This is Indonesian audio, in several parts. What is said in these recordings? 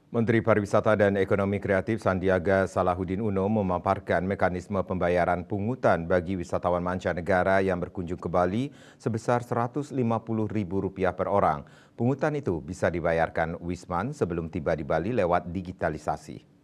Menteri Pariwisata dan Ekonomi Kreatif Sandiaga Salahuddin Uno memaparkan mekanisme pembayaran pungutan bagi wisatawan mancanegara yang berkunjung ke Bali sebesar Rp150.000 per orang. Pungutan itu bisa dibayarkan Wisman sebelum tiba di Bali lewat digitalisasi.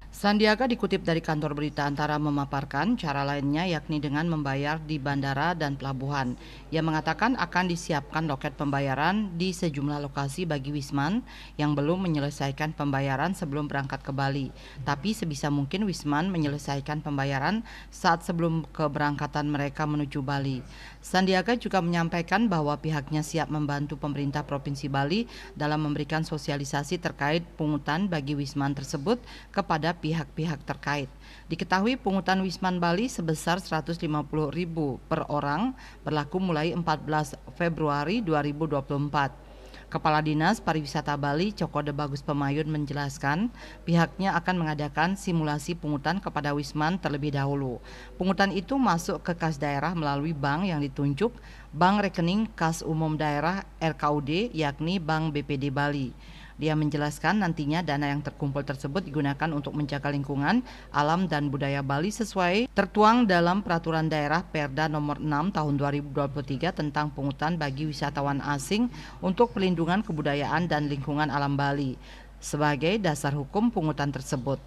Sandiaga dikutip dari kantor berita Antara memaparkan cara lainnya yakni dengan membayar di bandara dan pelabuhan. Ia mengatakan akan disiapkan loket pembayaran di sejumlah lokasi bagi Wisman yang belum menyelesaikan pembayaran sebelum berangkat ke Bali. Tapi sebisa mungkin Wisman menyelesaikan pembayaran saat sebelum keberangkatan mereka menuju Bali. Sandiaga juga menyampaikan bahwa pihaknya siap membantu pemerintah Provinsi Bali dalam memberikan sosialisasi terkait pungutan bagi Wisman tersebut kepada pihak-pihak terkait. Diketahui pungutan Wisman Bali sebesar Rp150.000 per orang berlaku mulai 14 Februari 2024. Kepala Dinas Pariwisata Bali, Cokode Bagus Pemayun menjelaskan pihaknya akan mengadakan simulasi pungutan kepada Wisman terlebih dahulu. Pungutan itu masuk ke kas daerah melalui bank yang ditunjuk, Bank Rekening Kas Umum Daerah RKUD, yakni Bank BPD Bali. Dia menjelaskan nantinya dana yang terkumpul tersebut digunakan untuk menjaga lingkungan, alam dan budaya Bali sesuai tertuang dalam Peraturan Daerah Perda Nomor 6 Tahun 2023 tentang pungutan bagi wisatawan asing untuk pelindungan kebudayaan dan lingkungan alam Bali sebagai dasar hukum pungutan tersebut.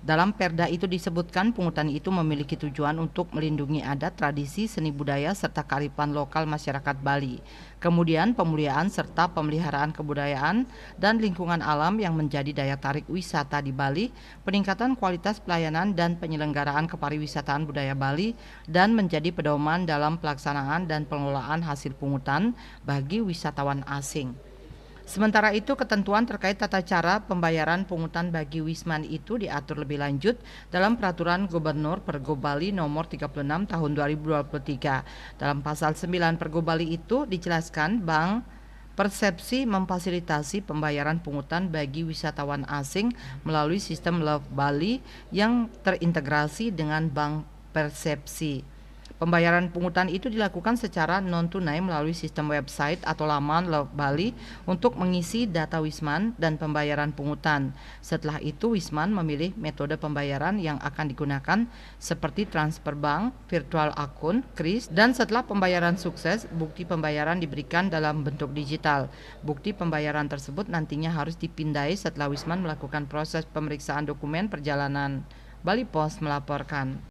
Dalam perda itu disebutkan pungutan itu memiliki tujuan untuk melindungi adat, tradisi, seni budaya, serta kearifan lokal masyarakat Bali. Kemudian pemuliaan serta pemeliharaan kebudayaan dan lingkungan alam yang menjadi daya tarik wisata di Bali, peningkatan kualitas pelayanan dan penyelenggaraan kepariwisataan budaya Bali, dan menjadi pedoman dalam pelaksanaan dan pengelolaan hasil pungutan bagi wisatawan asing. Sementara itu, ketentuan terkait tata cara pembayaran pungutan bagi Wisman itu diatur lebih lanjut dalam Peraturan Gubernur Pergo Bali Nomor 36 Tahun 2023. Dalam pasal 9 Pergo Bali itu dijelaskan Bank Persepsi memfasilitasi pembayaran pungutan bagi wisatawan asing melalui sistem Love Bali yang terintegrasi dengan Bank Persepsi. Pembayaran pungutan itu dilakukan secara non-tunai melalui sistem website atau laman Love Bali untuk mengisi data Wisman dan pembayaran pungutan. Setelah itu Wisman memilih metode pembayaran yang akan digunakan seperti transfer bank, virtual akun, kris, dan setelah pembayaran sukses, bukti pembayaran diberikan dalam bentuk digital. Bukti pembayaran tersebut nantinya harus dipindai setelah Wisman melakukan proses pemeriksaan dokumen perjalanan. Bali Post melaporkan.